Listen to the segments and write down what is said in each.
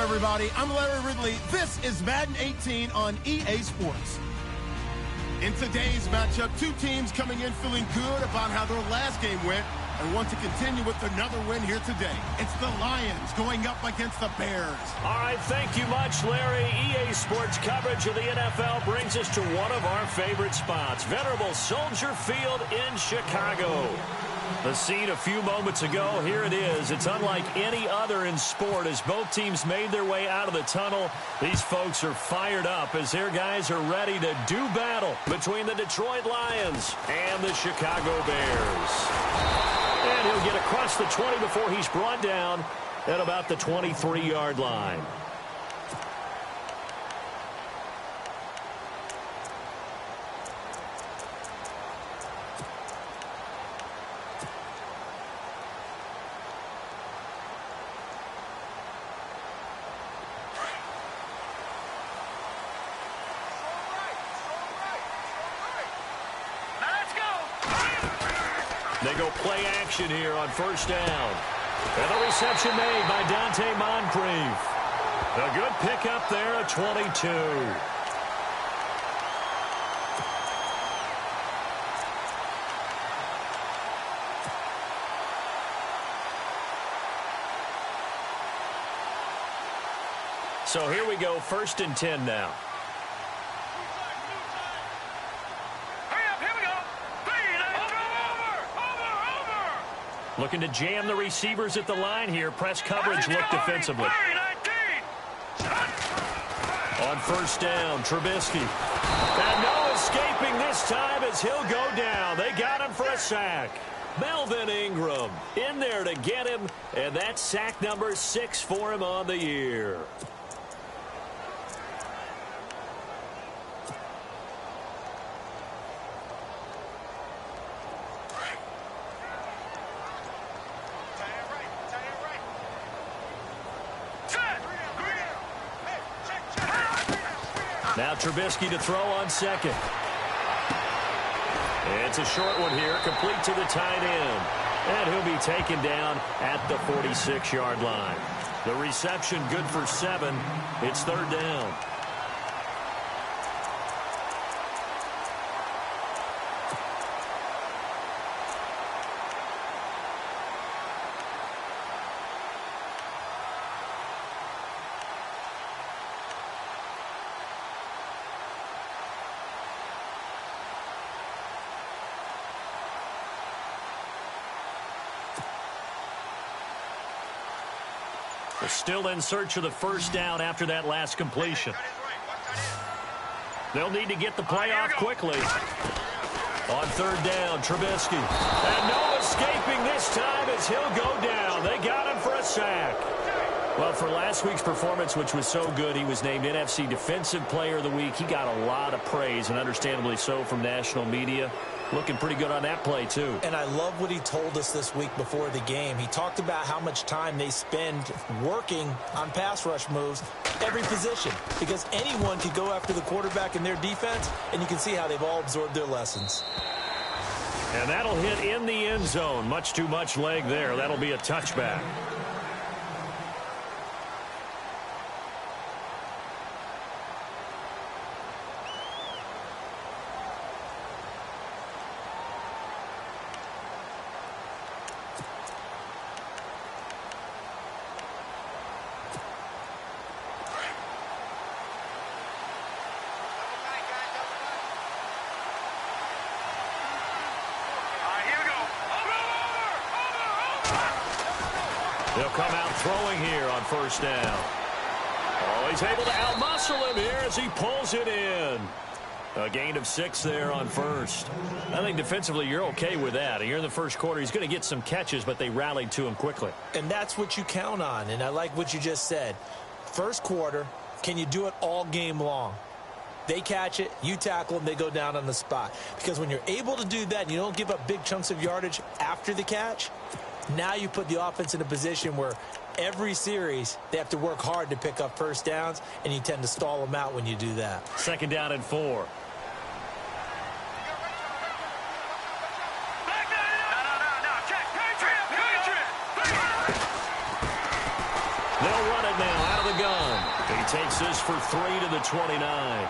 everybody. I'm Larry Ridley. This is Madden 18 on EA Sports. In today's matchup, two teams coming in feeling good about how their last game went and want to continue with another win here today. It's the Lions going up against the Bears. All right, thank you much, Larry. EA Sports coverage of the NFL brings us to one of our favorite spots, venerable Soldier Field in Chicago. The scene a few moments ago, here it is. It's unlike any other in sport as both teams made their way out of the tunnel. These folks are fired up as their guys are ready to do battle between the Detroit Lions and the Chicago Bears. And he'll get across the 20 before he's brought down at about the 23-yard line. They go play action here on first down. And the reception made by Dante Moncrief. A good pickup there at 22. So here we go, 1st and 10 now. Looking to jam the receivers at the line here. Press coverage look defensively. On first down, Trubisky. And no escaping this time as he'll go down. They got him for a sack. Melvin Ingram in there to get him. And that's sack number 6 for him on the year. Now Trubisky to throw on second. It's a short one here, complete to the tight end. And he'll be taken down at the 46-yard line. The reception good for 7. It's 3rd down. They're still in search of the first down after that last completion. They'll need to get the play off quickly. On 3rd down, Trubisky. And no escaping this time as he'll go down. They got him for a sack. Well, for last week's performance, which was so good, he was named NFC Defensive Player of the Week. He got a lot of praise, and understandably so, from national media. Looking pretty good on that play, too. And I love what he told us this week before the game. He talked about how much time they spend working on pass rush moves, every position, because anyone could go after the quarterback in their defense, and you can see how they've all absorbed their lessons. And that'll hit in the end zone. Much too much leg there. That'll be a touchback. They'll come out throwing here on first down. Oh, he's able to outmuscle him here as he pulls it in. A gain of 6 there on first. I think defensively you're okay with that. Here in the first quarter, he's going to get some catches, but they rallied to him quickly. And that's what you count on, and I like what you just said. First quarter, can you do it all game long? They catch it, you tackle them, they go down on the spot. Because when you're able to do that and you don't give up big chunks of yardage after the catch, now you put the offense in a position where every series they have to work hard to pick up first downs, and you tend to stall them out when you do that. 2nd down and 4. They'll run it now out of the gun. takes this for 3 to the 29.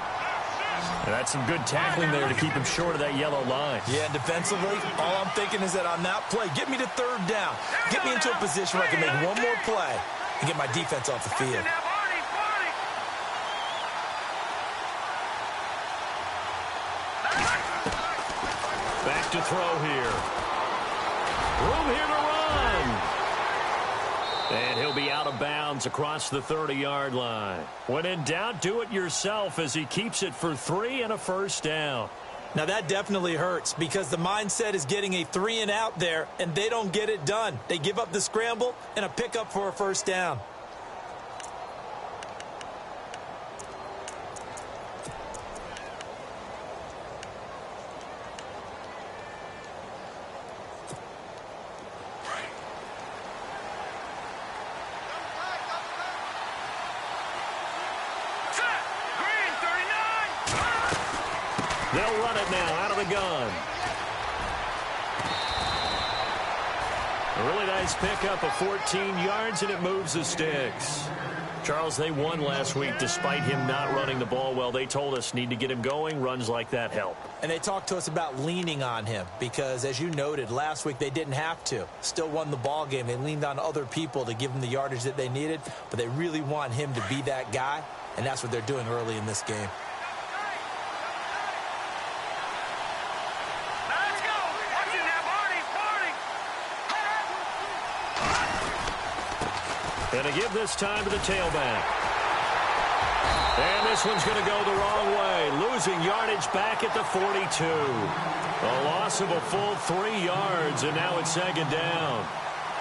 And that's some good tackling there to keep him short of that yellow line. Yeah, and defensively, all I'm thinking is that on that play, get me to third down. Get me into a position where I can make one more play and get my defense off the field. Back to throw here. Room here to run. And he'll be out of bounds across the 30-yard line. When in doubt, do it yourself as he keeps it for 3 and a first down. Now, that definitely hurts because the mindset is getting a 3 and out there, and they don't get it done. They give up the scramble and a pickup for a first down. They'll run it now out of the gun. A really nice pickup of 14 yards, and it moves the sticks. Charles, they won last week despite him not running the ball well. They told us need to get him going. Runs like that help. And they talked to us about leaning on him because, as you noted, last week they didn't have to. Still won the ball game. They leaned on other people to give them the yardage that they needed, but they really want him to be that guy, and that's what they're doing early in this game. And to give this time to the tailback. And this one's going to go the wrong way. Losing yardage back at the 42. A loss of a full 3 yards, and now it's second down.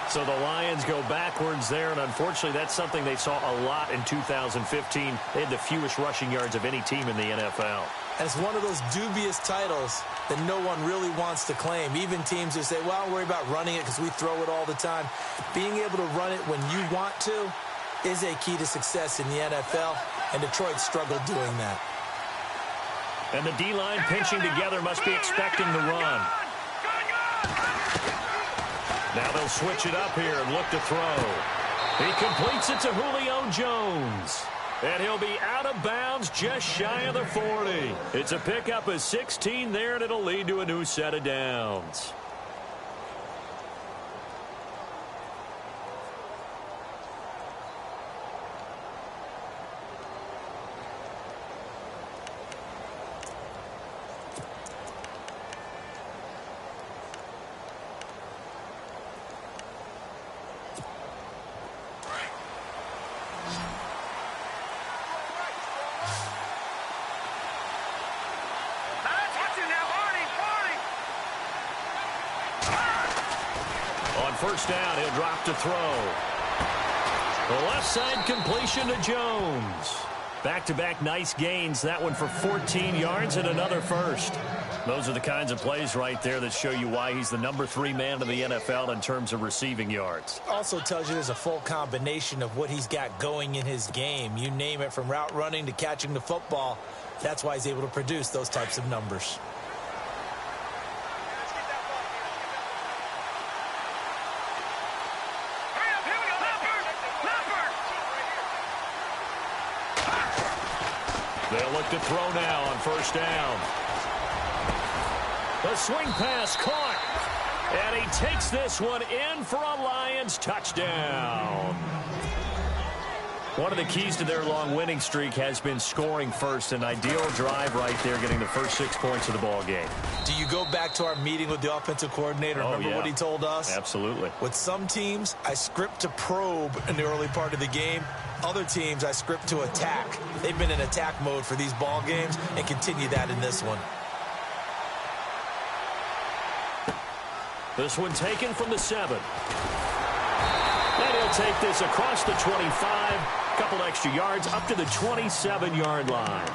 So the Lions go backwards there, and unfortunately that's something they saw a lot in 2015. They had the fewest rushing yards of any team in the NFL. And it's one of those dubious titles that no one really wants to claim. Even teams who say, well, I'll worry about running it because we throw it all the time. Being able to run it when you want to is a key to success in the NFL, and Detroit struggled doing that. And the D-line pinching together must be expecting the run. Now they'll switch it up here and look to throw. He completes it to Julio Jones. And he'll be out of bounds just shy of the 40. It's a pickup of 16 there, and it'll lead to a new set of downs. First down, he'll drop to throw. The left side completion to Jones. Back-to-back nice gains. That one for 14 yards and another first. Those are the kinds of plays right there that show you why he's the number 3 man in the NFL in terms of receiving yards. Also tells you there's a full combination of what he's got going in his game. You name it, from route running to catching the football. That's why he's able to produce those types of numbers. They'll look to throw now on first down. The swing pass caught. And he takes this one in for a Lions touchdown. One of the keys to their long winning streak has been scoring first. An ideal drive right there, getting the first 6 points of the ball game. Do you go back to our meeting with the offensive coordinator? Remember what he told us? Absolutely. With some teams, I script to probe in the early part of the game. Other teams, I script to attack. They've been in attack mode for these ball games and continue that in this one. This one taken from the 7. And he'll take this across the 25. Couple extra yards up to the 27-yard line.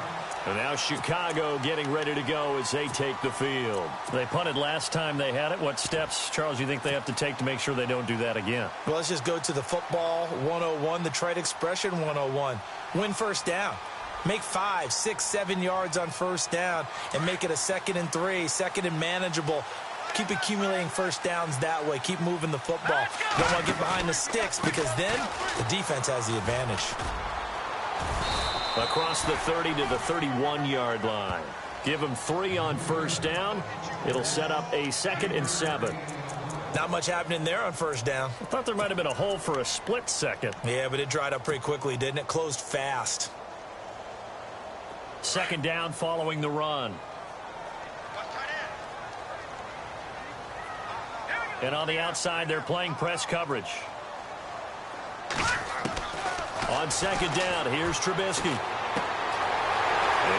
And now Chicago getting ready to go as they take the field. They punted last time they had it. What steps, Charles, do you think they have to take to make sure they don't do that again? Well, let's just go to the football 101, the trade expression 101. Win first down. Make 5, 6, 7 yards on first down and make it a 2nd and 3, 2nd and manageable. Keep accumulating first downs that way. Keep moving the football. You don't want to get behind the sticks because then the defense has the advantage. Across the 30 to the 31-yard line. Give him 3 on first down. It'll set up a 2nd and 7. Not much happening there on first down. I thought there might have been a hole for a split second. Yeah, but it dried up pretty quickly, didn't it? Closed fast. 2nd down following the run. And on the outside, they're playing press coverage. On 2nd down, here's Trubisky.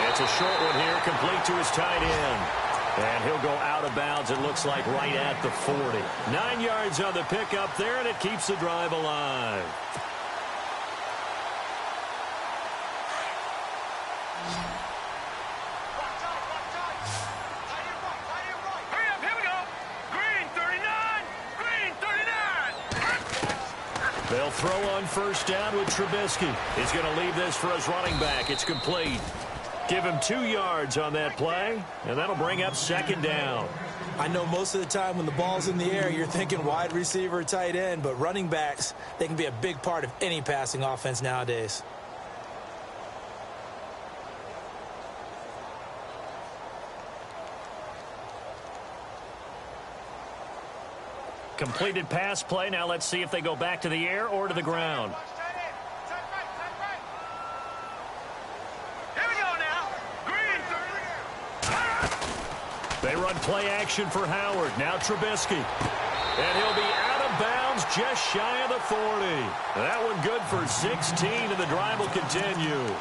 It's a short one here, complete to his tight end. And he'll go out of bounds, it looks like, right at the 40. 9 yards on the pickup there, and it keeps the drive alive. They'll throw on first down with Trubisky. He's going to leave this for his running back. It's complete. Give him 2 yards on that play, and that'll bring up 2nd down. I know most of the time when the ball's in the air, you're thinking wide receiver, tight end, but running backs, they can be a big part of any passing offense nowadays. Completed pass play. Now let's see if they go back to the air or to the ground. Here we go now. Green. They run play action for Howard. Now Trubisky. And he'll be out of bounds just shy of the 40. That one good for 16, and the drive will continue.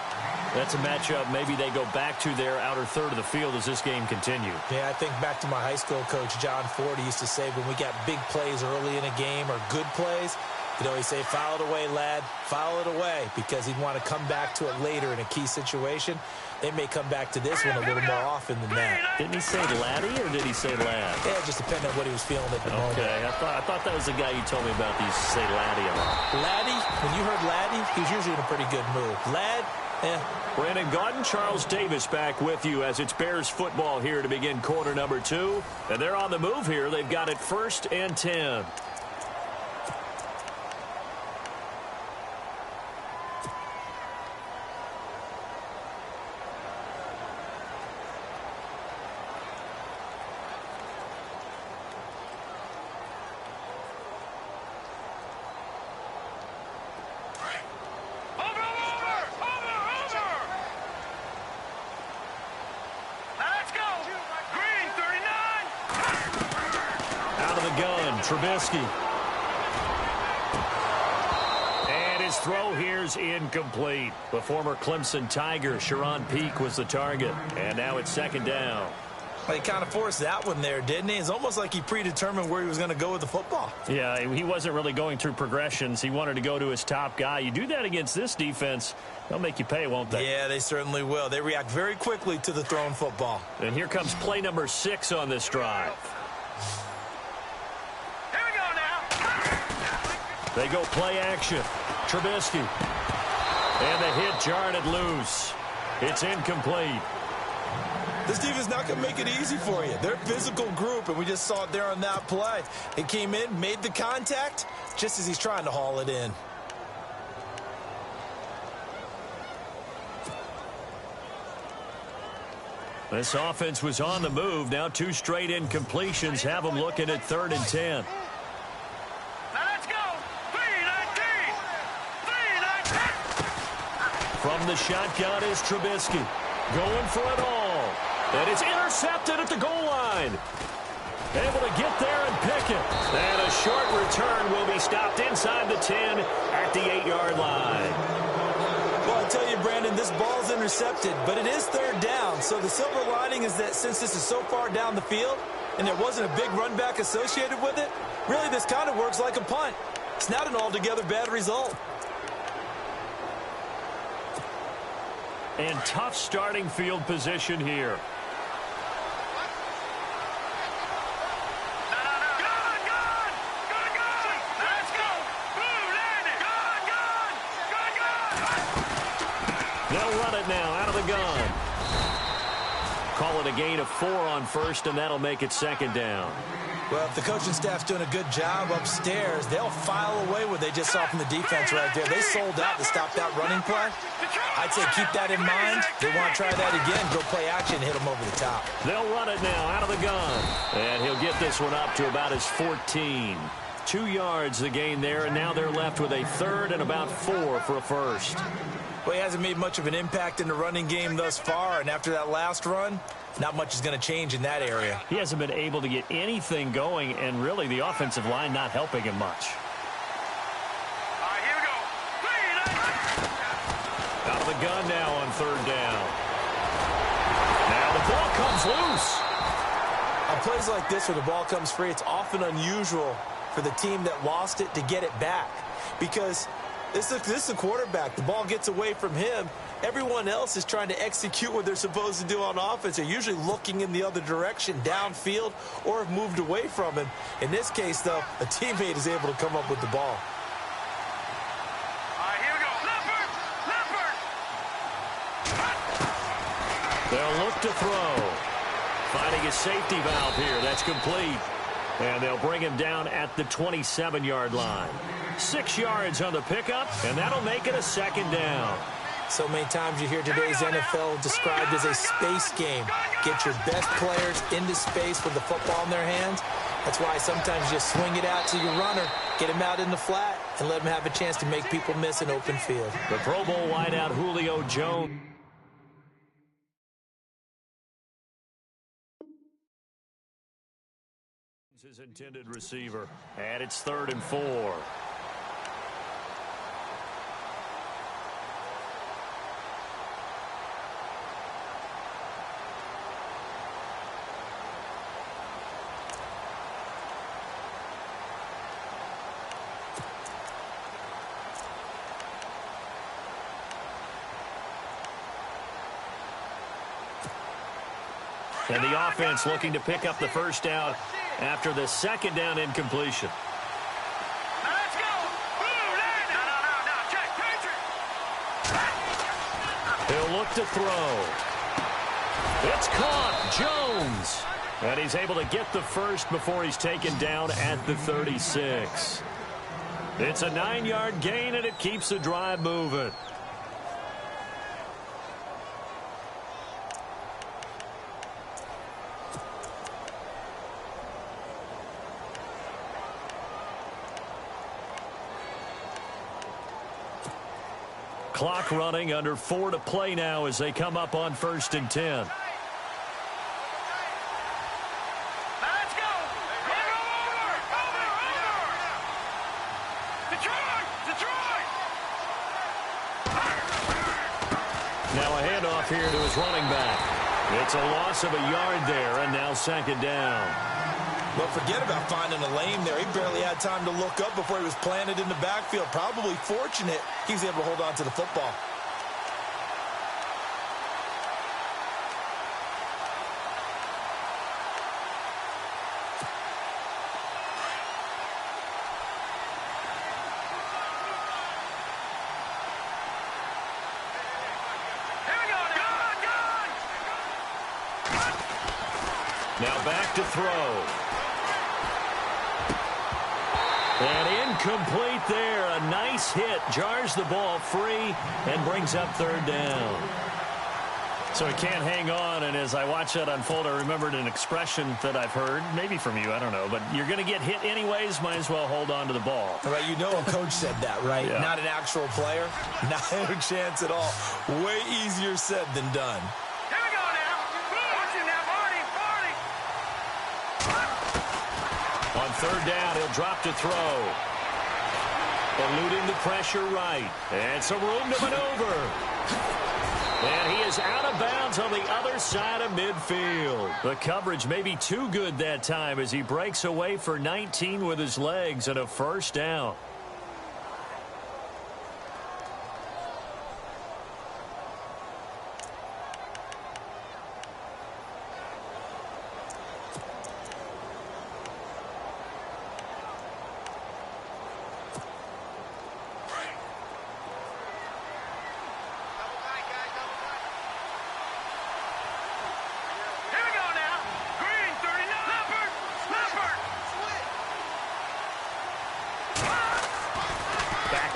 That's a matchup maybe they go back to their outer third of the field as this game continues. Yeah, I think back to my high school coach, John Ford. He used to say when we got big plays early in a game or good plays, he'd always say, foul it away, lad, foul it away, because he'd want to come back to it later in a key situation. They may come back to this one a little more often than that. Didn't he say laddie or did he say lad? Yeah, it just depended on what he was feeling at the moment. Okay, I thought that was the guy you told me about. He used to say laddie a lot. Laddie, when you heard laddie, he was usually in a pretty good mood. Lad, Brandon Gaudin, Charles Davis back with you as it's Bears football here to begin quarter number 2. And they're on the move here. They've got it 1st and 10. Trubisky. And his throw here's incomplete. The former Clemson Tiger, Sharon Peak, was the target. And now it's 2nd down. Well, he kind of forced that one there, didn't he? It's almost like he predetermined where he was going to go with the football. Yeah, he wasn't really going through progressions. He wanted to go to his top guy. You do that against this defense, they'll make you pay, won't they? Yeah, they certainly will. They react very quickly to the thrown football. And here comes play number 6 on this drive. They go play action. Trubisky. And the hit jarred it loose. It's incomplete. This defense is not going to make it easy for you. They're a physical group, and we just saw it there on that play. It came in, made the contact, just as he's trying to haul it in. This offense was on the move. Now 2 straight incompletions have them looking at 3rd and 10. From the shotgun is Trubisky. Going for it all. And it's intercepted at the goal line. Able to get there and pick it. And a short return will be stopped inside the 10 at the 8-yard line. Well, I tell you, Brandon, this ball's intercepted, but it is 3rd down. So the silver lining is that since this is so far down the field and there wasn't a big run back associated with it, really this kind of works like a punt. It's not an altogether bad result. And tough starting field position here. They'll run it now out of the gun. Call it a gain of 4 on first, and that'll make it 2nd down. Well, if the coaching staff's doing a good job upstairs, they'll file away what they just saw from the defense right there. They sold out to stop that running play. I'd say keep that in mind. They want to try that again, go play action, hit them over the top. They'll run it now out of the gun. And he'll get this one up to about his 14. 2 yards the gain there, and now they're left with a third and about 4 for a first. Well, he hasn't made much of an impact in the running game thus far, and after that last run, not much is going to change in that area. He hasn't been able to get anything going, and really the offensive line not helping him much. All right, here we go. Out of the gun now on third down. Now the ball comes loose. On plays like this where the ball comes free, it's often unusual for the team that lost it to get it back, because this is a quarterback. The ball gets away from him. Everyone else is trying to execute what they're supposed to do on offense. They're usually looking in the other direction, downfield, or have moved away from him. In this case, though, a teammate is able to come up with the ball. All right, here we go. Leopard! They'll look to throw. Finding a safety valve here. That's complete. And they'll bring him down at the 27-yard line. 6 yards on the pickup, and that'll make it a second down. So many times you hear today's NFL described as a space game. Get your best players into space with the football in their hands. That's why sometimes you just swing it out to your runner, get him out in the flat, and let him have a chance to make people miss an open field. The Pro Bowl wideout Julio Jones. His intended receiver, and it's 3rd and 4. And the offense looking to pick up the first down after the second down incompletion. Now let's go. No. Check. He'll look to throw. It's caught. Jones. And he's able to get the first before he's taken down at the 36. It's a 9-yard gain, and it keeps the drive moving. Clock running, under 4 to play now as they come up on 1st and 10. Now let's go. Over. Detroit. Now a handoff here to his running back. It's a loss of a yard there, and now 2nd down. Well, forget about finding a lane there. He barely had time to look up before he was planted in the backfield. Probably fortunate he was able to hold on to the football. Here we go. Now back to throw. And incomplete there. A nice hit. Jars the ball free and brings up 3rd down. So he can't hang on, and as I watch that unfold, I remembered an expression that I've heard, maybe from you, I don't know, but you're going to get hit anyways, might as well hold on to the ball. Right, you know a coach said that, right? Yeah. Not an actual player. Not a chance at all. Way easier said than done. Here we go now. Watch him now, Marty. On 3rd down, he'll drop to throw. Eluding the pressure right. And some room to maneuver. And he is out of bounds on the other side of midfield. The coverage may be too good that time as he breaks away for 19 with his legs and a 1st down.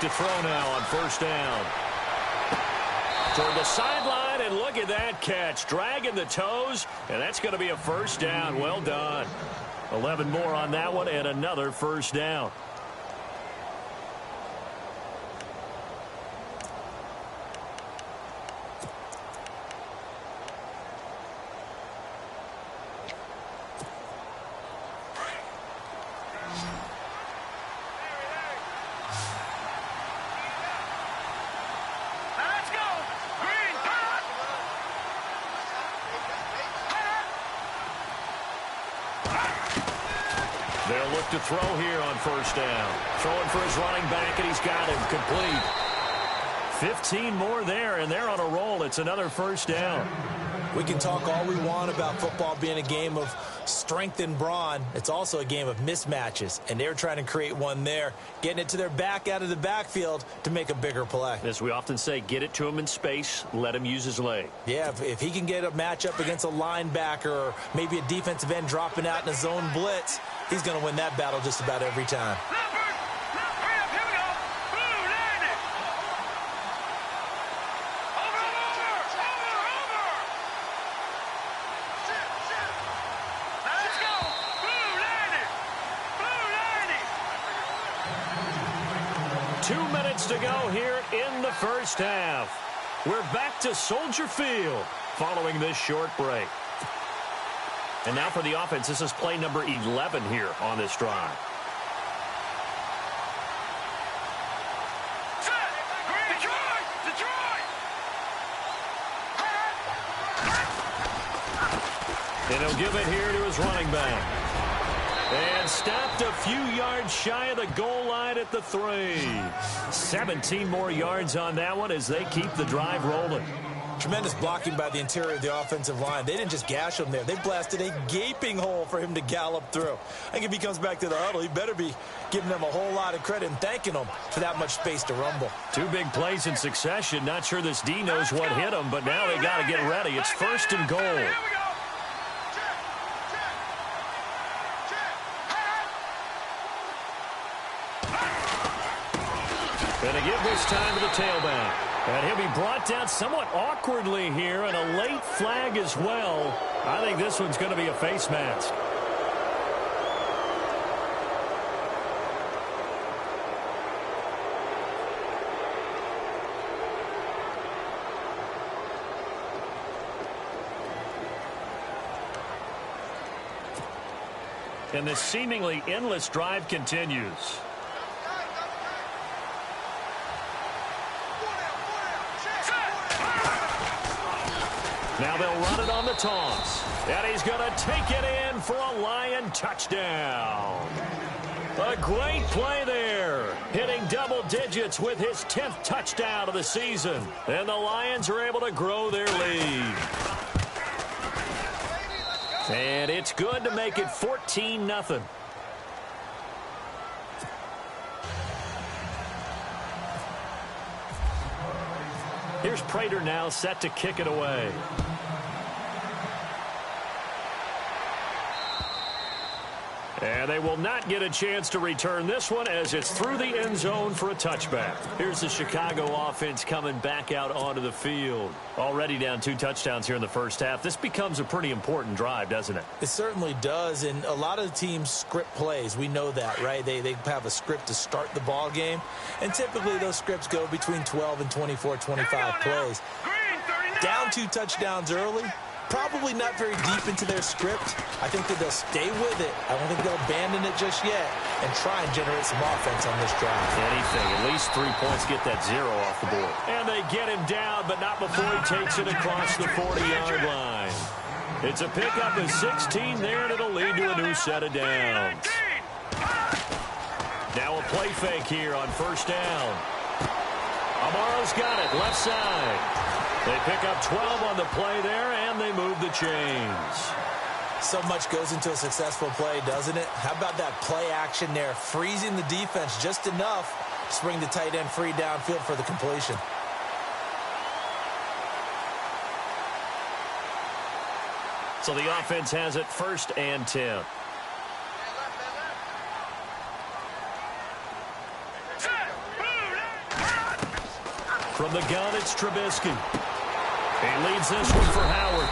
to throw now on first down. Toward the sideline, and look at that catch. Dragging the toes, and that's going to be a first down. Well done. 11 more on that one, and another first down. They'll look to throw here on first down. Throwing for his running back, and he's got him complete. 15 more there, and they're on a roll. It's another first down. We can talk all we want about football being a game of strength and brawn. It's also a game of mismatches, and they're trying to create one there, getting it to their back out of the backfield to make a bigger play. As we often say, get it to him in space, let him use his leg. Yeah, if he can get a matchup against a linebacker or maybe a defensive end dropping out in a zone blitz, he's going to win that battle just about every time. To go here in the first half. We're back to Soldier Field following this short break. And now for the offense, this is play number 11 here on this drive. And he'll give it here to his running back. And stopped a few yards shy of the goal line at the 3. 17 more yards on that one as they keep the drive rolling. Tremendous blocking by the interior of the offensive line. They didn't just gash him there. They blasted a gaping hole for him to gallop through. I think if he comes back to the huddle, he better be giving them a whole lot of credit and thanking them for that much space to rumble. 2 big plays in succession. Not sure this D knows what hit him, but now they got to get ready. It's first and goal. Going to give this time to the tailback. And he'll be brought down somewhat awkwardly here, and a late flag as well. I think this one's going to be a face mask. And this seemingly endless drive continues. Now they'll run it on the toss. And he's going to take it in for a Lion touchdown. A great play there. Hitting double digits with his 10th touchdown of the season. And the Lions are able to grow their lead. And it's good to make it 14-0. Here's Prater now set to kick it away. And they will not get a chance to return this one as it's through the end zone for a touchback. Here's the Chicago offense coming back out onto the field. Already down 2 touchdowns here in the first half. This becomes a pretty important drive, doesn't it? It certainly does, and a lot of teams script plays. We know that, right? They have a script to start the ball game, and typically those scripts go between 12 and 24, 25 plays. Down 2 touchdowns early. Probably not very deep into their script. I think that they'll stay with it. I don't think they'll abandon it just yet and try and generate some offense on this drive. Anything. At least 3 points, get that 0 off the board. And they get him down, but not before he takes it across the 40-yard line. It's a pickup of 16 there, and it'll lead to a new set of downs. Now a play fake here on first down. Amaro's got it, left side. They pick up 12 on the play there, and they move the chains. So much goes into a successful play, doesn't it? How about that play action there, freezing the defense just enough to bring the tight end free downfield for the completion. So the offense has it 1st and 10. From the gun, it's Trubisky. He leads this one for Howard.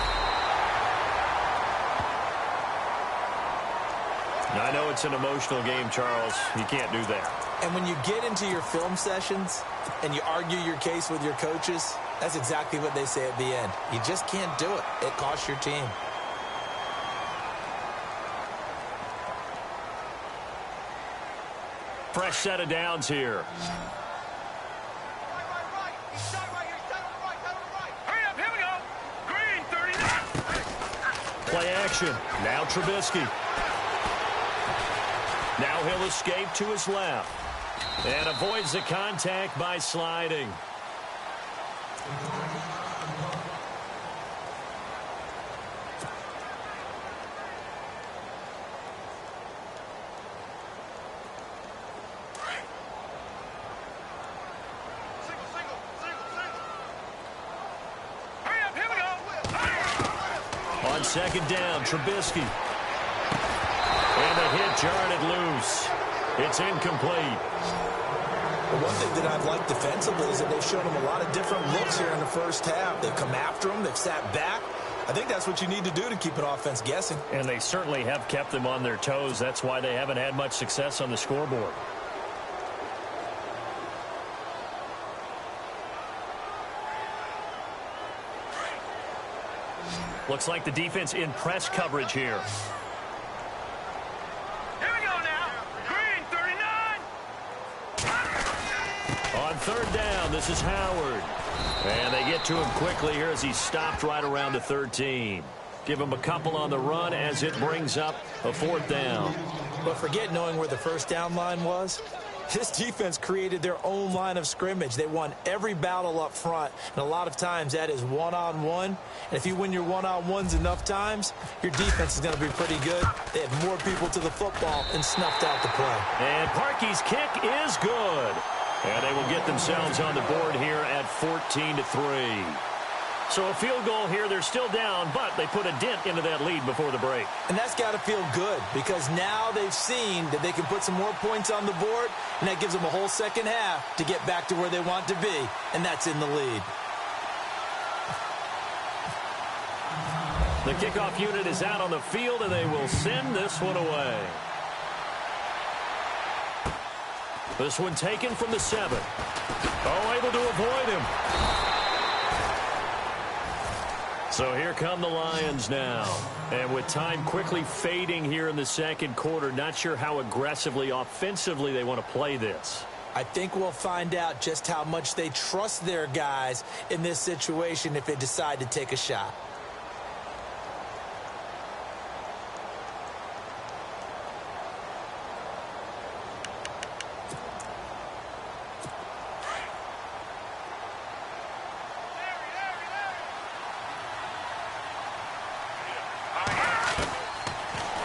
I know it's an emotional game, Charles. You can't do that. And when you get into your film sessions and you argue your case with your coaches, that's exactly what they say at the end. You just can't do it. It costs your team. Fresh set of downs here. Hurry up, here we go. Green, 39. Play action. Now Trubisky. Now he'll escape to his left. And avoids the contact by sliding. Hurry up, here we go. On second down, Trubisky. And the hit jarred it loose. It's incomplete. The one thing that I've liked defensively is that they've shown him a lot of different looks here in the first half. They've come after him. They've sat back. I think that's what you need to do to keep an offense guessing. And they certainly have kept them on their toes. That's why they haven't had much success on the scoreboard. Looks like the defense in press coverage here. Here we go now. Green, 39. On third down, this is Howard. And they get to him quickly here as he's stopped right around the 13. Give him a couple on the run as it brings up a fourth down. But forget knowing where the first down line was. This defense created their own line of scrimmage. They won every battle up front, and a lot of times that is one-on-one. And if you win your one-on-ones enough times, your defense is going to be pretty good. They had more people to the football and snuffed out the play. And Parkey's kick is good. And they will get themselves on the board here at 14-3. So a field goal here, they're still down, but they put a dent into that lead before the break. And that's got to feel good because now they've seen that they can put some more points on the board, and that gives them a whole second half to get back to where they want to be, and that's in the lead. The kickoff unit is out on the field, and they will send this one away. This one taken from the 7. Oh, able to avoid him. So here come the Lions now. And with time quickly fading here in the second quarter, not sure how aggressively, offensively they want to play this. I think we'll find out just how much they trust their guys in this situation if they decide to take a shot.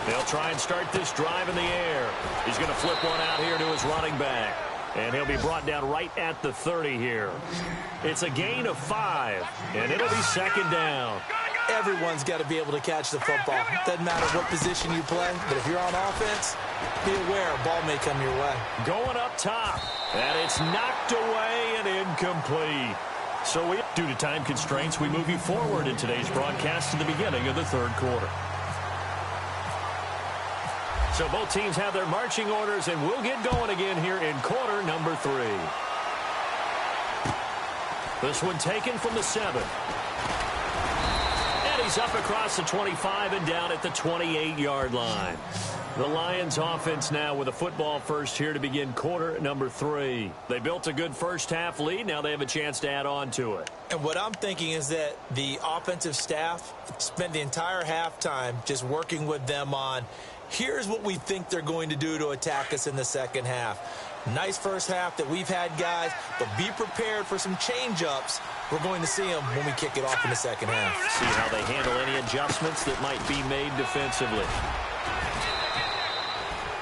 They'll try and start this drive in the air. He's going to flip one out here to his running back. And he'll be brought down right at the 30 here. It's a gain of 5, and it'll be second down. Everyone's got to be able to catch the football. Doesn't matter what position you play, but if you're on offense, be aware a ball may come your way. Going up top, and it's knocked away and incomplete. So due to time constraints, we move you forward in today's broadcast to the beginning of the third quarter. So both teams have their marching orders, and we'll get going again here in quarter number 3. This one taken from the 7. And he's up across the 25 and down at the 28-yard line. The Lions offense now with a football first here to begin quarter number 3. They built a good first half lead. Now they have a chance to add on to it. And what I'm thinking is that the offensive staff spent the entire halftime just working with them on here's what we think they're going to do to attack us in the second half. Nice first half that we've had, guys, but be prepared for some change-ups. We're going to see them when we kick it off in the second half. See how they handle any adjustments that might be made defensively.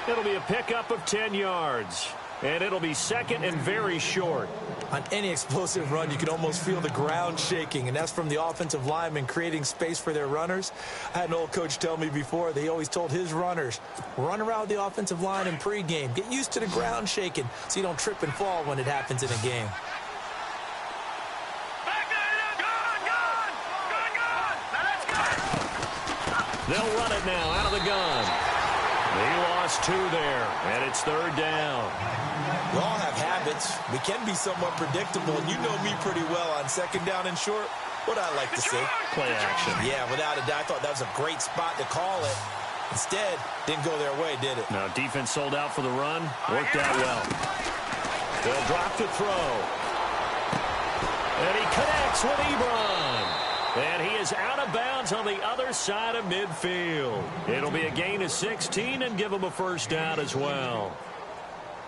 It'll be a pickup of 10 yards, and it'll be second and very short. On any explosive run, you can almost feel the ground shaking, and that's from the offensive linemen creating space for their runners. I had an old coach tell me before, they always told his runners, run around the offensive line in pregame. Get used to the ground shaking so you don't trip and fall when it happens in a game. They'll run it now out of the gun. He lost 2 there, and it's 3rd down. We all have habits. We can be somewhat predictable, and you know me pretty well on 2nd down and short. What I like to see. Play action. Yeah, without a doubt. I thought that was a great spot to call it. Instead, didn't go their way, did it? No, defense sold out for the run. Worked out well. They'll drop to throw. And he connects with Ebron. And he is out of bounds on the other side of midfield. It'll be a gain of 16 and give him a 1st down as well.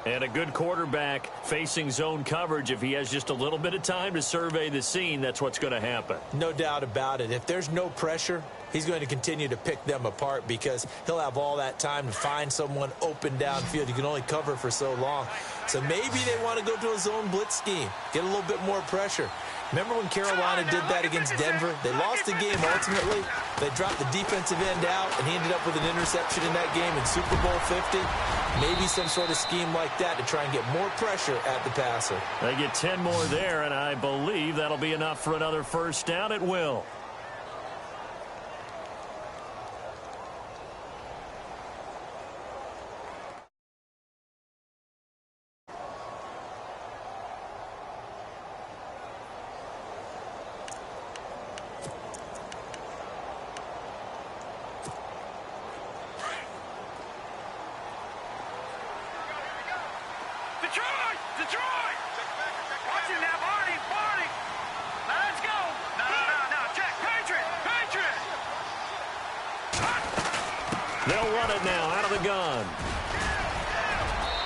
And a good quarterback facing zone coverage, if he has just a little bit of time to survey the scene, that's what's going to happen. No doubt about it. If there's no pressure, he's going to continue to pick them apart because he'll have all that time to find someone open downfield. You can only cover for so long. So maybe they want to go to a zone blitz scheme, get a little bit more pressure. Remember when Carolina did that against Denver? They lost the game ultimately. They dropped the defensive end out, and he ended up with an interception in that game in Super Bowl 50. Maybe some sort of scheme like that to try and get more pressure at the passer. They get 10 more there, and I believe that'll be enough for another 1st down. It will. Detroit! Watch it now, Barney! Let's go! No, check! Patriot! They'll run it now out of the gun.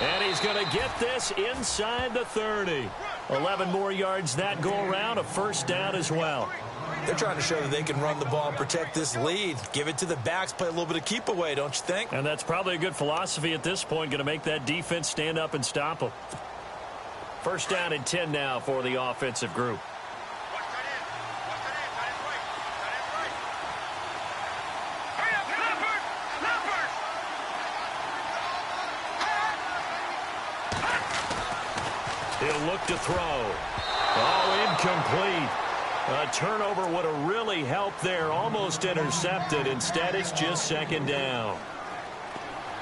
And he's going to get this inside the 30. 11 more yards that go around, a 1st down as well. They're trying to show that they can run the ball and protect this lead. Give it to the backs, play a little bit of keep away, don't you think? And that's probably a good philosophy at this point, going to make that defense stand up and stop them. 1st down and 10 now for the offensive group. He'll look to throw. Oh, incomplete. A turnover would have really helped there. Almost intercepted. Instead, it's just 2nd down.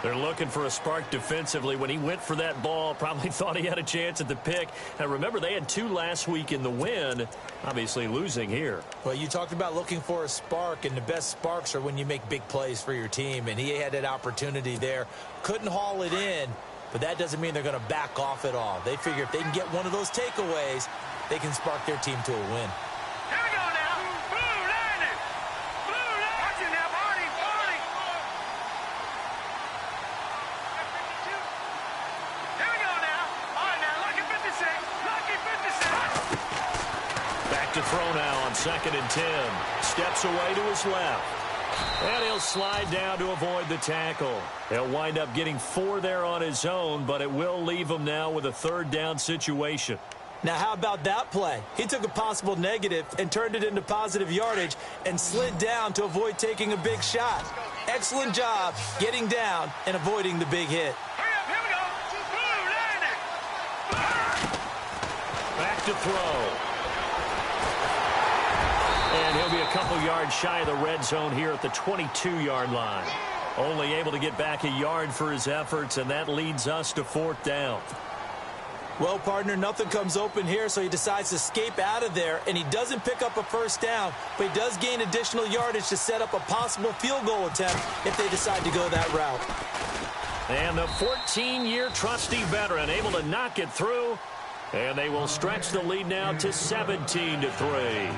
They're looking for a spark defensively. When he went for that ball, probably thought he had a chance at the pick. And remember, they had 2 last week in the win, obviously losing here. Well, you talked about looking for a spark, and the best sparks are when you make big plays for your team. And he had that opportunity there. Couldn't haul it in, but that doesn't mean they're going to back off at all. They figure if they can get one of those takeaways, they can spark their team to a win. Here we go now. Blue landing. Watch it now, Barney. Here we go now. All right, now, lucky 56. Back to throw now on 2nd and 10. Steps away to his left. And he'll slide down to avoid the tackle. He'll wind up getting 4 there on his own, but it will leave him now with a 3rd down situation. Now, how about that play? He took a possible negative and turned it into positive yardage and slid down to avoid taking a big shot. Excellent job getting down and avoiding the big hit. Hurry up, here we go. Blue landing. Back to throw. And he'll be a couple yards shy of the red zone here at the 22-yard line. Only able to get back a yard for his efforts, and that leads us to 4th down. Well, partner, nothing comes open here, so he decides to escape out of there, and he doesn't pick up a 1st down, but he does gain additional yardage to set up a possible field goal attempt if they decide to go that route. And the 14-year trusty veteran able to knock it through, and they will stretch the lead now to 17-3.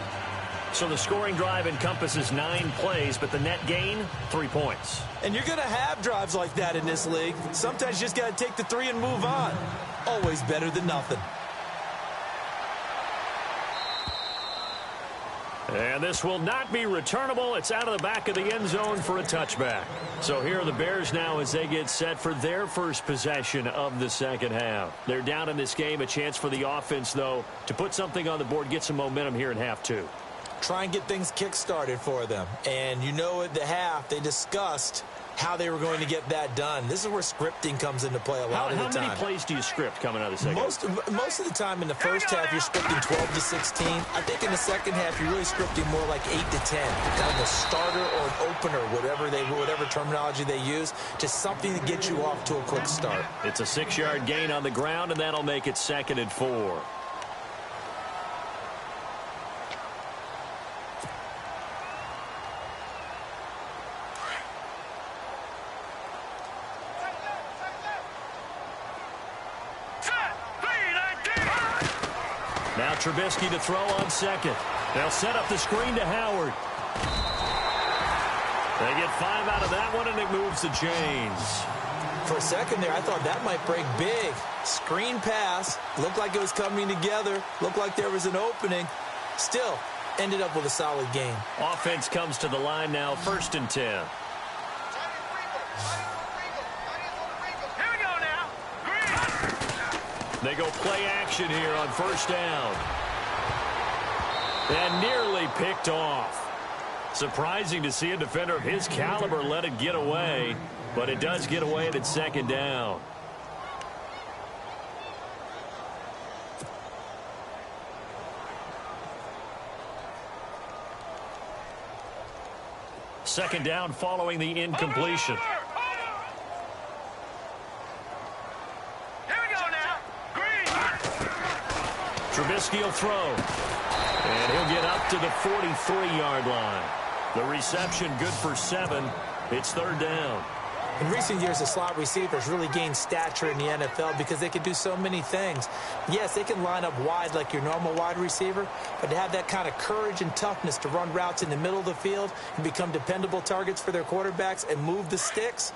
So the scoring drive encompasses 9 plays, but the net gain, 3 points. And you're going to have drives like that in this league. Sometimes you just got to take the 3 and move on. Always better than nothing. And this will not be returnable. It's out of the back of the end zone for a touchback. So here are the Bears now as they get set for their first possession of the 2nd half. They're down in this game. A chance for the offense, though, to put something on the board, get some momentum here in half 2. Try and get things kick-started for them. And you know at the half they discussed how they were going to get that done. This is where scripting comes into play a lot of the time. How many plays do you script coming out of the second? Most of the time in the first half, you're scripting 12 to 16. I think in the second half, you're really scripting more like 8 to 10. Kind of a starter or an opener, whatever terminology they use, just something to get you off to a quick start. It's a 6-yard gain on the ground, and that'll make it 2nd and 4. Now Trubisky to throw on second. They'll set up the screen to Howard. They get 5 out of that one, and it moves the chains. For a second there, I thought that might break big. Screen pass. Looked like it was coming together. Looked like there was an opening. Still, ended up with a solid game. Offense comes to the line now, 1st and 10. They go play action here on 1st down. And nearly picked off. Surprising to see a defender of his caliber let it get away, but it does get away at 2nd down. Second down following the incompletion. Trubisky will throw, and he'll get up to the 43-yard line. The reception good for 7. It's 3rd down. In recent years, the slot receivers really gained stature in the NFL because they can do so many things. Yes, they can line up wide like your normal wide receiver, but to have that kind of courage and toughness to run routes in the middle of the field and become dependable targets for their quarterbacks and move the sticks,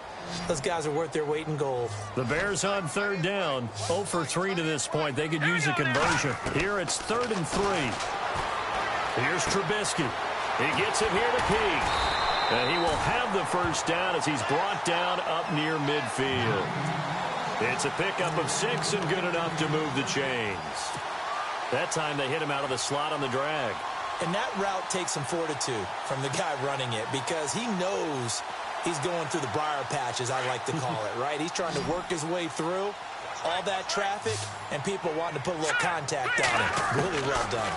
those guys are worth their weight in gold. The Bears on 3rd down, 0 for 3 to this point. They could use a conversion. Here it's 3rd and 3. Here's Trubisky. He gets it here to Peake. And he will have the 1st down as he's brought down up near midfield. It's a pickup of 6 and good enough to move the chains. That time they hit him out of the slot on the drag. And that route takes some fortitude from the guy running it because he knows he's going through the briar patch, as I like to call it, right? He's trying to work his way through all that traffic and people wanting to put a little contact on him. Really well done.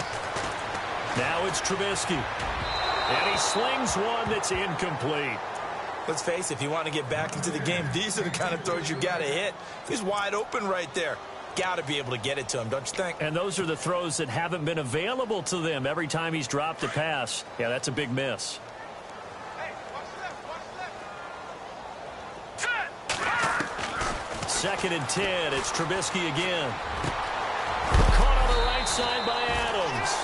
Now it's Trubisky. And he slings one that's incomplete. Let's face it, if you want to get back into the game, these are the kind of throws you got to hit. He's wide open right there. Got to be able to get it to him, don't you think? And those are the throws that haven't been available to them every time he's dropped a pass. Yeah, that's a big miss. Hey, watch left. 2nd and 10. It's Trubisky again. Caught on the right side by Adams.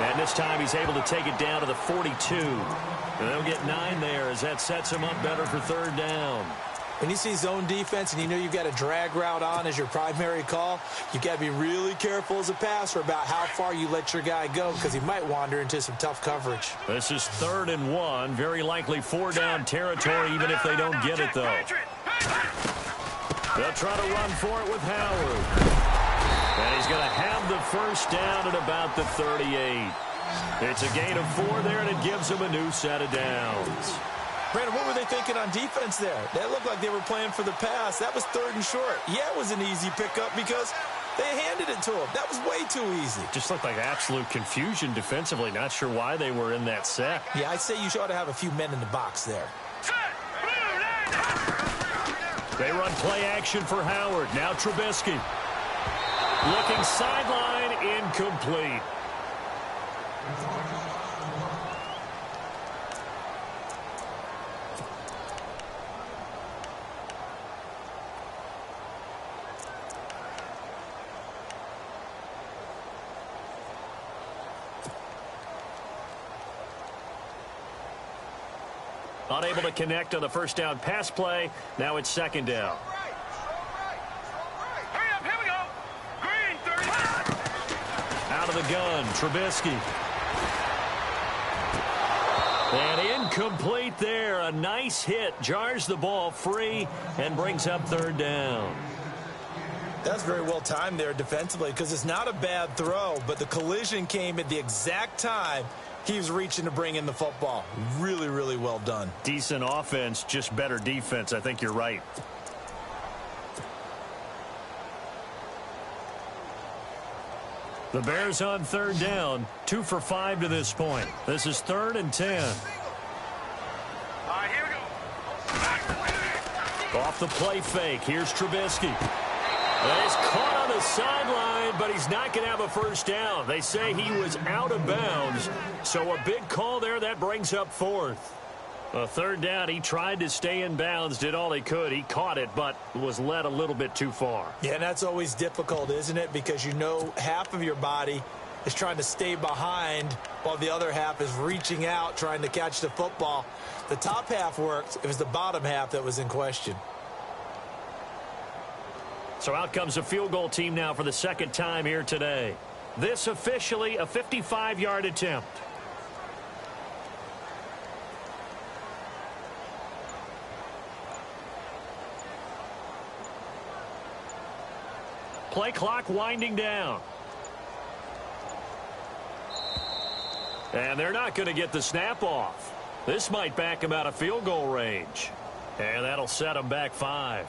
And this time he's able to take it down to the 42. And they'll get 9 there as that sets him up better for 3rd down. When you see zone defense and you know you've got a drag route on as your primary call, you've got to be really careful as a passer about how far you let your guy go because he might wander into some tough coverage. This is 3rd and 1. Very likely 4-down territory even if they don't get it, though. They'll try to run for it with Howard. And he's going to have the 1st down at about the 38. It's a gain of 4 there, and it gives him a new set of downs. Brandon, what were they thinking on defense there? That looked like they were playing for the pass. That was 3rd and short. Yeah, it was an easy pickup because they handed it to him. That was way too easy. Just looked like absolute confusion defensively. Not sure why they were in that set. Yeah, I'd say you ought to have a few men in the box there. They run play action for Howard. Now Trubisky. Looking sideline, incomplete. Unable to connect on the 1st down pass play. Now it's 2nd down. Out of the gun, Trubisky. And incomplete there. A nice hit. Jars the ball free and brings up 3rd down. That's very well timed there defensively because it's not a bad throw, but the collision came at the exact time He was reaching to bring in the football. Really, really well done. Decent offense, just better defense. I think you're right. The Bears on third down, 2 for 5 to this point. This is 3rd and 10. All right, here we go. Off the play fake, here's Trubisky. He's caught on the sideline, but he's not going to have a first down. They say he was out of bounds, so a big call there. That brings up 4th. A 3rd down, he tried to stay in bounds, did all he could. He caught it, but was led a little bit too far. Yeah, and that's always difficult, isn't it? Because you know half of your body is trying to stay behind while the other half is reaching out, trying to catch the football. The top half worked. It was the bottom half that was in question. So out comes a field goal team now for the 2nd time here today. This officially a 55-yard attempt. Play clock winding down. And they're not going to get the snap off. This might back him out of field goal range. And that'll set him back 5.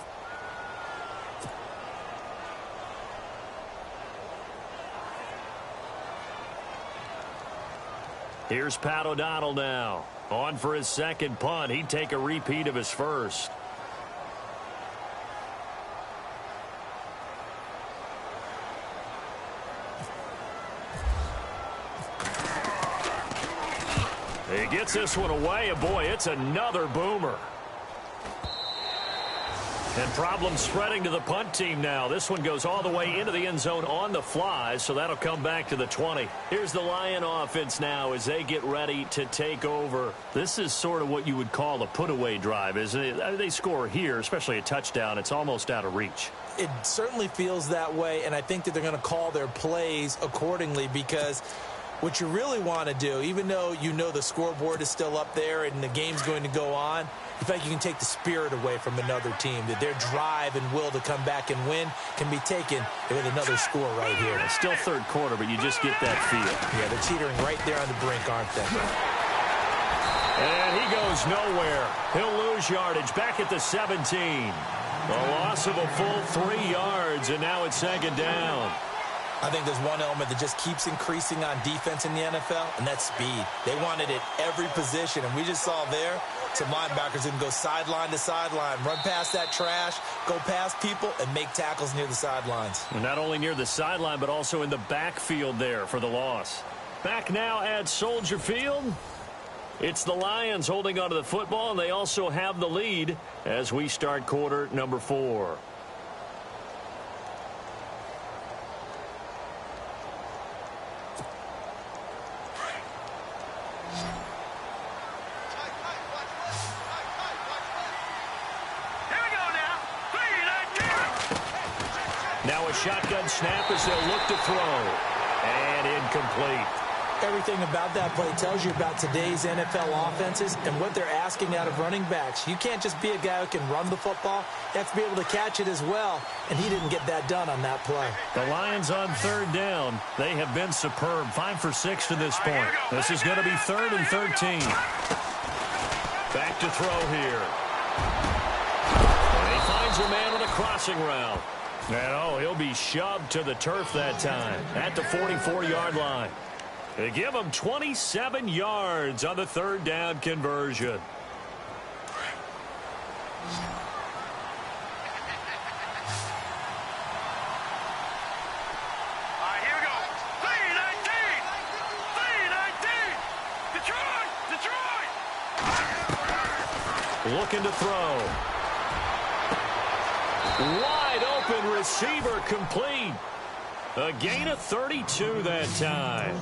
Here's Pat O'Donnell now. On for his 2nd punt. He'd take a repeat of his first. He gets this one away, and boy, it's another boomer. And problems spreading to the punt team now. This one goes all the way into the end zone on the fly, so that'll come back to the 20. Here's the Lion offense now as they get ready to take over. This is sort of what you would call a put-away drive, isn't it? They score here, especially a touchdown. It's almost out of reach. It certainly feels that way, and I think that they're going to call their plays accordingly because what you really want to do, even though you know the scoreboard is still up there and the game's going to go on, you feel like you can take the spirit away from another team, that their drive and will to come back and win can be taken with another score right here. It's still 3rd quarter, but you just get that feel. Yeah, they're teetering right there on the brink, aren't they? And he goes nowhere. He'll lose yardage back at the 17. A loss of a full 3 yards, and now it's 2nd down. I think there's one element that just keeps increasing on defense in the NFL, and that's speed. They want it at every position, and we just saw there some linebackers that can go sideline to sideline, run past that trash, go past people, and make tackles near the sidelines. And not only near the sideline, but also in the backfield there for the loss. Back now at Soldier Field. It's the Lions holding onto the football, and they also have the lead as we start quarter number 4. Now a shotgun snap as they'll look to throw. And incomplete. Everything about that play tells you about today's NFL offenses and what they're asking out of running backs. You can't just be a guy who can run the football. You have to be able to catch it as well, and he didn't get that done on that play. The Lions on 3rd down. They have been superb. 5 for 6 to this point. This is going to be 3rd and 13. Back to throw here. And he finds a man on a crossing route. And, he'll be shoved to the turf that time at the 44-yard line. They give him 27 yards on the 3rd down conversion. All right, here we go. 3-19. 3-19. Detroit. Looking to throw. Wide open receiver complete. A gain of 32 that time.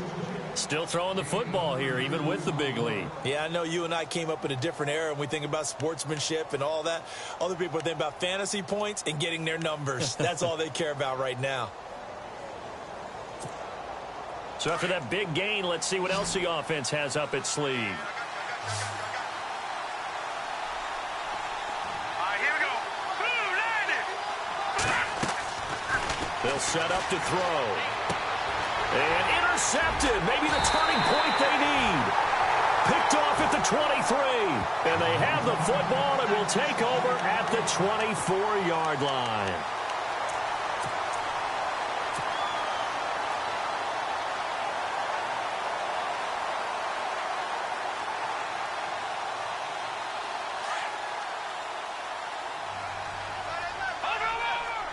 Still throwing the football here, even with the big lead. Yeah, I know you and I came up in a different era, and we think about sportsmanship and all that. Other people think about fantasy points and getting their numbers. That's all they care about right now. So after that big gain, let's see what else the offense has up its sleeve. They'll set up to throw. And intercepted. Maybe the turning point they need. Picked off at the 23. And they have the football and will take over at the 24-yard line.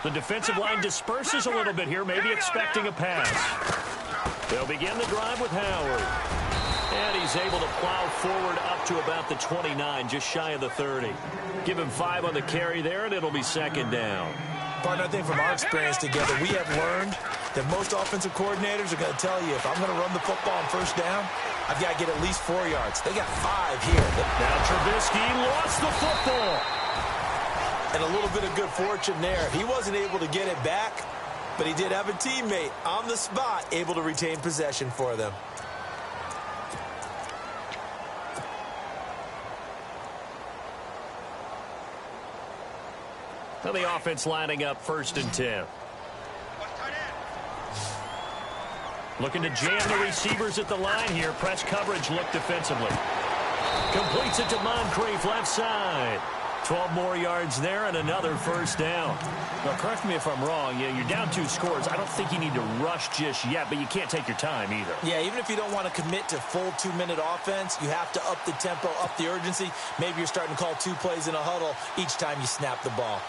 The defensive line disperses a little bit here, maybe expecting a pass. They'll begin the drive with Howard. And he's able to plow forward up to about the 29, just shy of the 30. Give him 5 on the carry there, and it'll be second down. Partner, I think from our experience together, we have learned that most offensive coordinators are going to tell you, if I'm going to run the football on first down, I've got to get at least 4 yards. They got 5 here. Now Trubisky lost the football. And a little bit of good fortune there. He wasn't able to get it back, but he did have a teammate on the spot able to retain possession for them. Now the offense lining up 1st and 10. Looking to jam the receivers at the line here. Press coverage look defensively. Completes it to Moncrief left side. 12 more yards there and another first down. Now, correct me if I'm wrong. You're down 2 scores. I don't think you need to rush just yet, but you can't take your time either. Yeah, even if you don't want to commit to full 2-minute offense, you have to up the tempo, up the urgency. Maybe you're starting to call 2 plays in a huddle each time you snap the ball.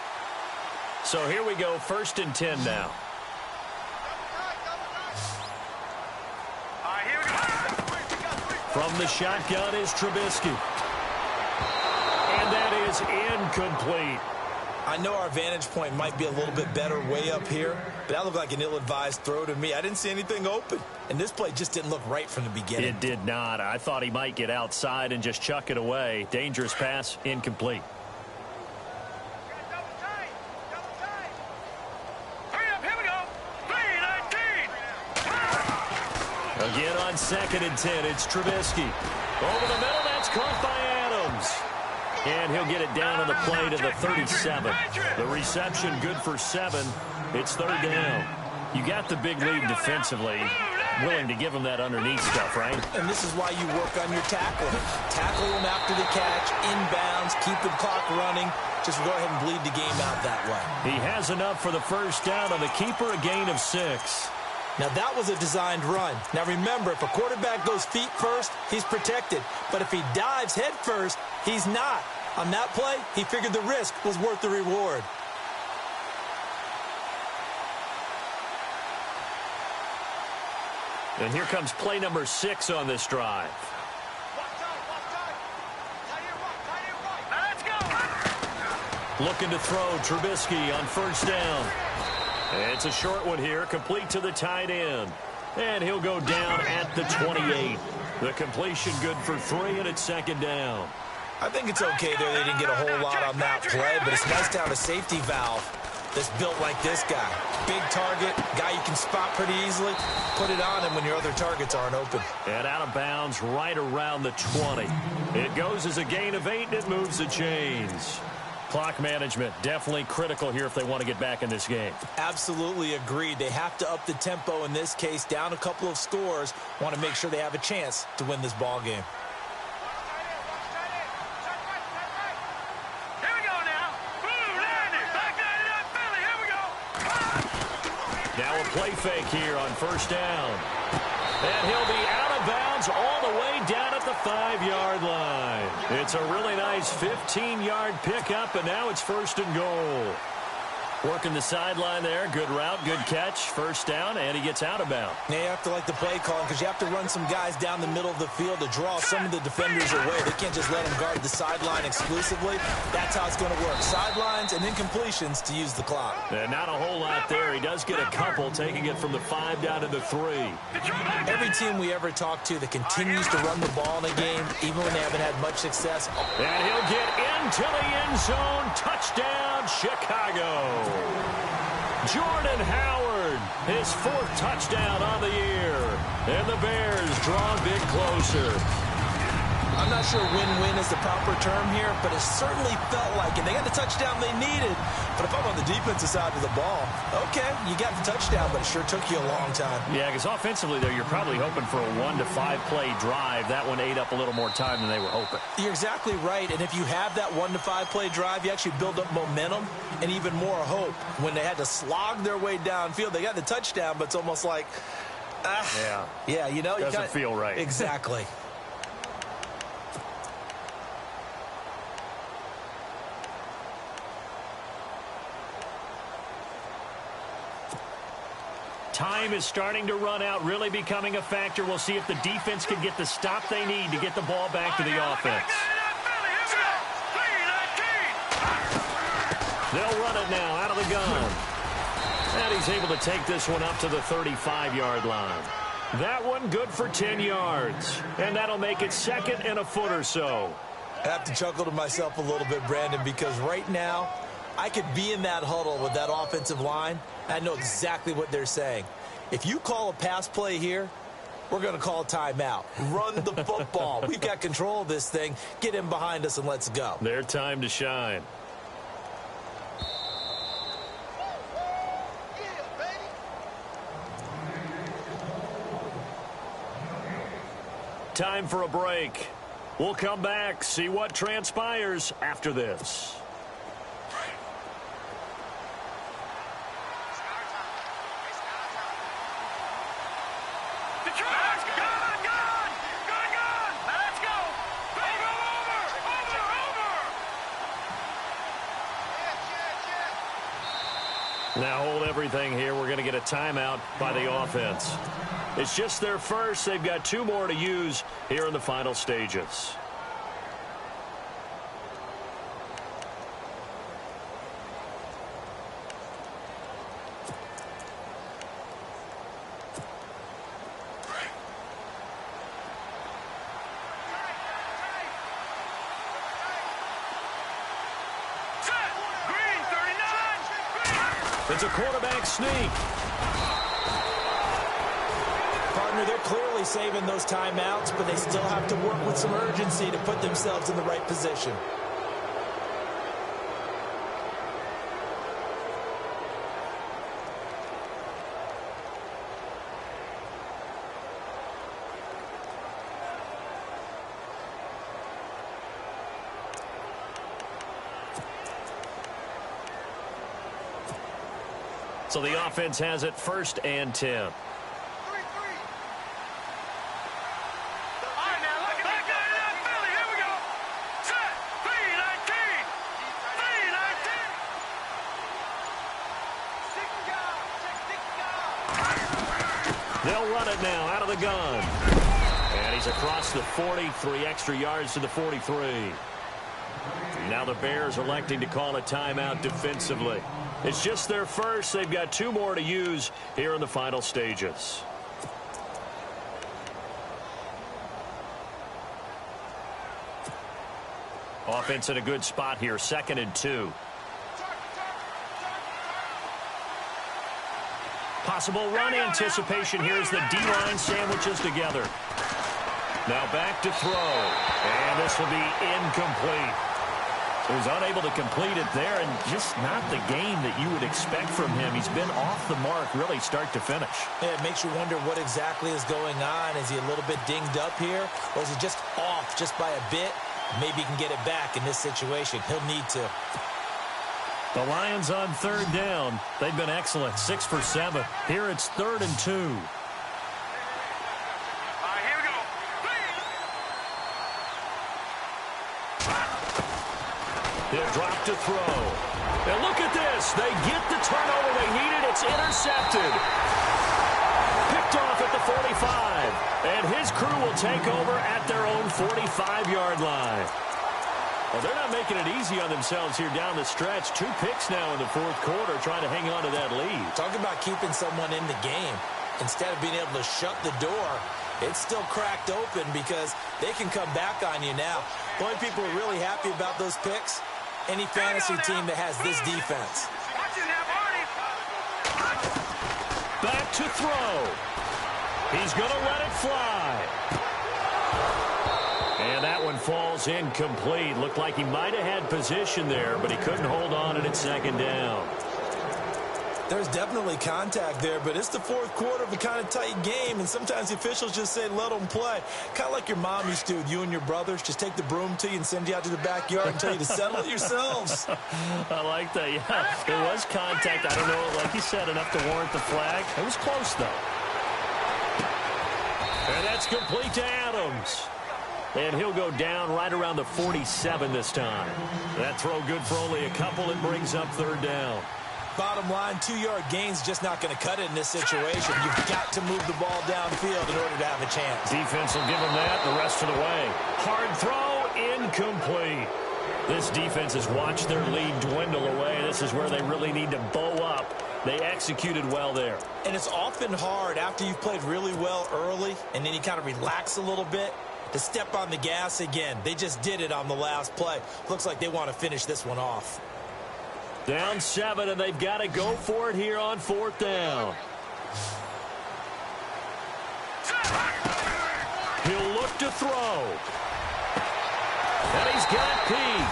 So here we go, 1st and 10 now. From the shotgun is Trubisky. And that is incomplete. I know our vantage point might be a little bit better way up here, but that looked like an ill-advised throw to me. I didn't see anything open, and this play just didn't look right from the beginning. It did not. I thought he might get outside and just chuck it away. Dangerous pass, incomplete. Again on 2nd and 10, it's Trubisky. Over the middle, that's caught by Adams. And he'll get it down on the play to the 37. The reception good for 7. It's 3rd down. You got the big lead defensively. Willing to give him that underneath stuff, right? And this is why you work on your tackling. Tackle them after the catch, inbounds, keep the clock running. Just go ahead and bleed the game out that way. He has enough for the first down on the keeper, a gain of 6. Now, that was a designed run. Now, remember, if a quarterback goes feet first, he's protected. But if he dives head first, he's not. On that play, he figured the risk was worth the reward. And here comes play number 6 on this drive. Looking to throw, Trubisky on 1st down. It's a short one here, complete to the tight end. And he'll go down at the 28. The completion good for 3, and it's 2nd down. I think it's okay there. They didn't get a whole lot on that play, but it's nice to have a safety valve that's built like this guy. Big target, guy you can spot pretty easily. Put it on him when your other targets aren't open. And out of bounds right around the 20. It goes as a gain of 8, and it moves the chains. Clock management, definitely critical here if they want to get back in this game. Absolutely agreed. They have to up the tempo in this case, down a couple of scores. Want to make sure they have a chance to win this ball game. Here we go now. Here we go. Now a play fake here on 1st down. And he'll be out of bounds all the way down at the 5-yard line. It's a really nice 15-yard pickup, and now it's 1st and goal. Working the sideline there. Good route, good catch. 1st down, and he gets out of bounds. Now you have to like the play calling because you have to run some guys down the middle of the field to draw some of the defenders away. They can't just let them guard the sideline exclusively. That's how it's going to work. Sidelines and incompletions to use the clock. And not a whole lot there. He does get a couple, taking it from the 5 down to the 3. Every team we ever talk to that continues to run the ball in a game, even when they haven't had much success. And he'll get into the end zone. Touchdown, Chicago. Jordan Howard, his 4th touchdown on the year. And the Bears draw a bit closer. I'm not sure win-win is the proper term here, but it certainly felt like it. They got the touchdown they needed. But if I'm on the defensive side of the ball, okay, you got the touchdown, but it sure took you a long time. Yeah, because offensively, though, you're probably hoping for a 1 to 5 play drive. That one ate up a little more time than they were hoping. You're exactly right. And if you have that 1 to 5 play drive, you actually build up momentum and even more hope. When they had to slog their way downfield, they got the touchdown, but it's almost like, yeah, you know, doesn't feel right. Exactly. Time is starting to run out, really becoming a factor. We'll see if the defense can get the stop they need to get the ball back to the offense. They'll run it now out of the gun. And he's able to take this one up to the 35-yard line. That one good for 10 yards. And that'll make it second and a foot or so. I have to chuckle to myself a little bit, Brandon, because right now I could be in that huddle with that offensive line. I know exactly what they're saying. If you call a pass play here, we're going to call a timeout. Run the football. We've got control of this thing. Get in behind us and let's go. Their time to shine. Time for a break. We'll come back, see what transpires after this. Now hold everything here. We're going to get a timeout by the offense. It's just their first. They've got 2 more to use here in the final stages. It's a quarterback sneak. Partner, they're clearly saving those timeouts, but they still have to work with some urgency to put themselves in the right position. So the offense has it 1st and 10. They'll run it now out of the gun. And he's across the 40, 3 extra yards to the 43. Now the Bears electing to call a timeout defensively. It's just their first. They've got 2 more to use here in the final stages. Offense in a good spot here, 2nd and 2. Possible run anticipation here as the D-line sandwiches together. Now back to throw. And this will be incomplete. He was unable to complete it there, and just not the game that you would expect from him. He's been off the mark really start to finish. Yeah, it makes you wonder what exactly is going on. Is he a little bit dinged up here, or is he just off just by a bit? Maybe he can get it back in this situation. He'll need to. The Lions on 3rd down. They've been excellent, 6 for 7. Here it's 3rd and 2. He'll drop to throw. And look at this. They get the turnover they needed. It's intercepted. Picked off at the 45. And his crew will take over at their own 45-yard line. Well, they're not making it easy on themselves here down the stretch. 2 picks now in the 4th quarter trying to hang on to that lead. Talk about keeping someone in the game. Instead of being able to shut the door, it's still cracked open because they can come back on you now. The only people who are really happy about those picks, any fantasy team that has this defense. Back to throw. He's going to let it fly. And And that one falls incomplete. Looked like he might have had position there, but he couldn't hold on, and it's second down. There's definitely contact there, but it's the fourth quarter of a kind of tight game, and sometimes the officials just say, let them play. Kind of like your mom used to with you and your brothers. Just take the broom to you and send you out to the backyard and tell you to settle it yourselves. I like that, yeah. There was contact. I don't know, like you said, enough to warrant the flag. It was close, though. And that's complete to Adams. And he'll go down right around the 47 this time. That throw good for only a couple. It brings up third down. Bottom line, 2-yard gain's just not going to cut it in this situation. You've got to move the ball downfield in order to have a chance. Defense will give them that the rest of the way. Hard throw, incomplete. This defense has watched their lead dwindle away. This is where they really need to bow up. They executed well there. And it's often hard after you've played really well early and then you kind of relax a little bit to step on the gas again. They just did it on the last play. Looks like they want to finish this one off. Down 7, and they've got to go for it here on fourth down. He'll look to throw. And he's got Peak.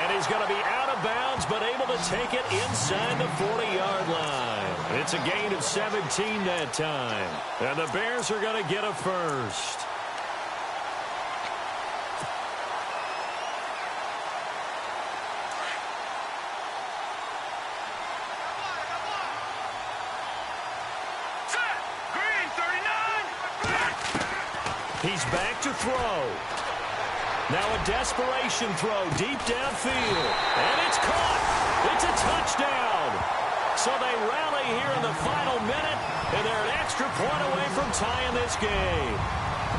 And he's going to be out of bounds, but able to take it inside the 40-yard line. It's a gain of 17 that time. And the Bears are going to get a first. He's back to throw. Now a desperation throw deep downfield. And it's caught. It's a touchdown. So they rally here in the final minute, and they're an extra point away from tying this game.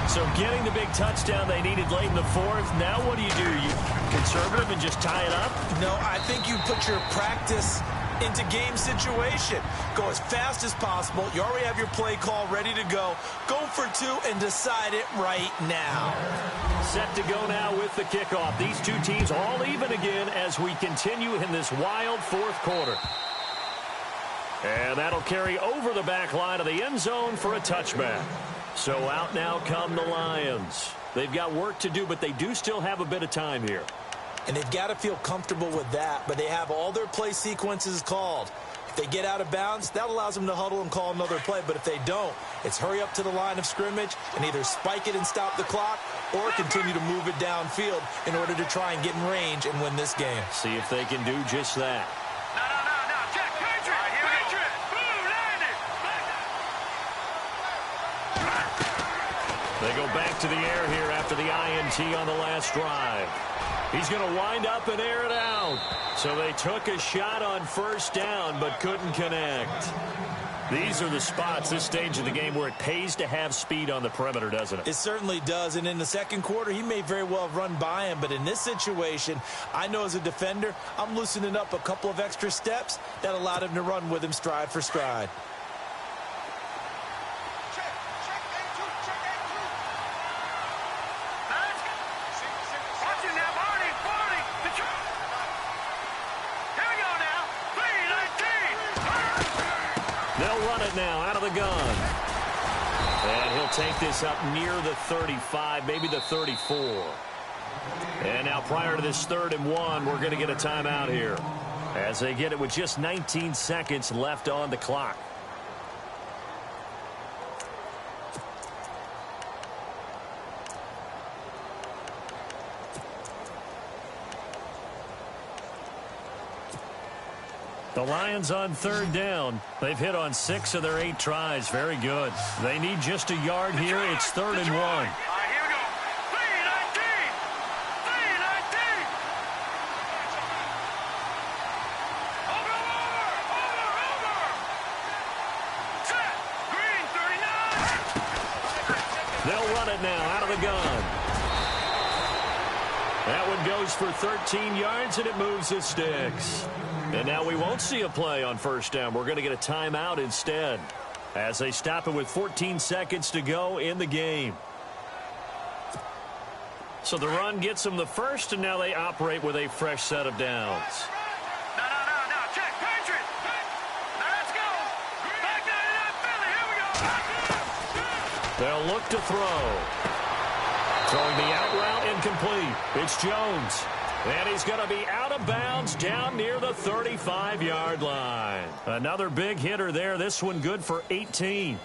So getting the big touchdown they needed late in the fourth. Now what do? You conservative and just tie it up? No, I think you put your practice into game situation. Go as fast as possible. You already have your play call ready to go. Go for 2 and decide it right now. Set to go now with the kickoff. These two teams all even again as we continue in this wild fourth quarter. And that'll carry over the back line of the end zone for a touchback. So out now come the Lions. They've got work to do, but they do still have a bit of time here. And they've got to feel comfortable with that, but they have all their play sequences called. If they get out of bounds, that allows them to huddle and call another play. But if they don't, it's hurry up to the line of scrimmage and either spike it and stop the clock or continue to move it downfield in order to try and get in range and win this game. See if they can do just that. No. Check. Patriot. Boom, landed. They go back to the air here after the INT on the last drive. He's going to wind up and air it out. So they took a shot on first down but couldn't connect. These are the spots, this stage of the game, where it pays to have speed on the perimeter, doesn't it? It certainly does. And in the second quarter, he may very well have run by him. But in this situation, I know as a defender, I'm loosening up a couple of extra steps that allowed him to run with him stride for stride. Now out of the gun. And he'll take this up near the 35, maybe the 34. And now prior to this 3rd and 1, we're going to get a timeout here as they get it with just 19 seconds left on the clock. The Lions on 3rd down. They've hit on 6 of their 8 tries. Very good. They need just a yard here. It's 3rd and 1. Here we go. 3-19. Over. Set. Green 39. They'll run it now out of the gun. That one goes for 13 yards, and it moves the sticks. And now we won't see a play on first down. We're going to get a timeout instead as they stop it with 14 seconds to go in the game. So the run gets them the first, and now they operate with a fresh set of downs. No. Check. Patriot. Now let's go. Back 99 Philly. Here we go. They'll look to throw. Throwing the out route incomplete. It's Jones. And he's going to be out of bounds down near the 35-yard line. Another big hitter there. This one good for 18.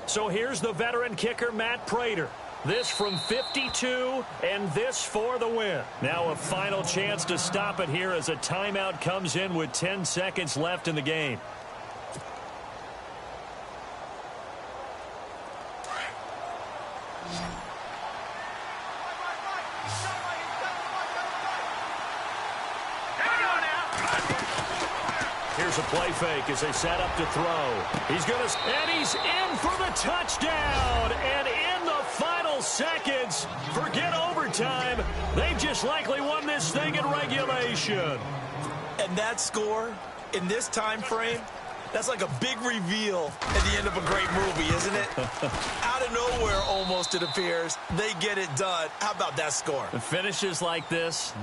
So here's the veteran kicker, Matt Prater. This from 52, and this for the win. Now a final chance to stop it here as a timeout comes in with 10 seconds left in the game. Here's a play fake as they set up to throw. He's going to, and he's in for the touchdown. And in the final seconds, forget overtime. They've just likely won this thing in regulation. And that score in this time frame, that's like a big reveal at the end of a great movie, isn't it? Out of nowhere, almost, it appears. They get it done. How about that score? The finishes like this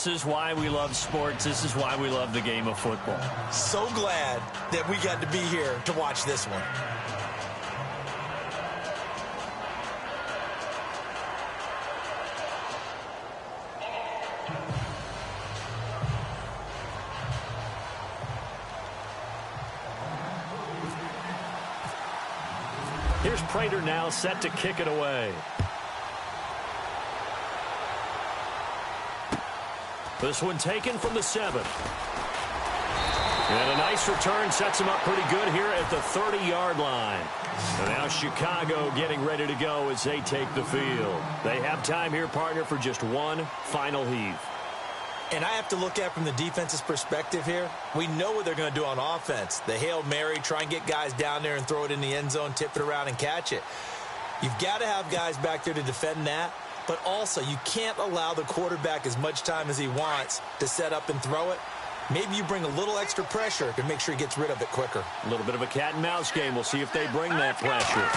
is why we love sports. This is why we love the game of football. So glad that we got to be here to watch this one. Here's Prater now set to kick it away. This one taken from the 7. And a nice return sets him up pretty good here at the 30-yard line. And now Chicago getting ready to go as they take the field. They have time here, partner, for just one final heave. And I have to look at it from the defense's perspective here. We know what they're going to do on offense. The Hail Mary, try and get guys down there and throw it in the end zone, tip it around and catch it. You've got to have guys back there to defend that. But also, you can't allow the quarterback as much time as he wants to set up and throw it. Maybe you bring a little extra pressure to make sure he gets rid of it quicker. A little bit of a cat and mouse game. We'll see if they bring that pressure.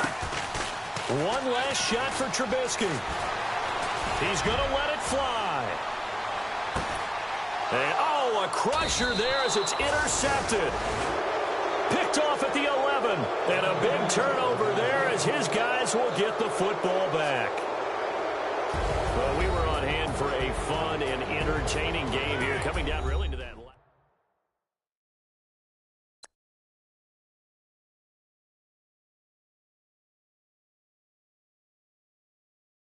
One last shot for Trubisky. He's going to let it fly. And, oh, a crusher there as it's intercepted. Picked off at the 11. And a big turnover there as his guys will get the football back. Well, we were on hand for a fun and entertaining game here, coming down really to the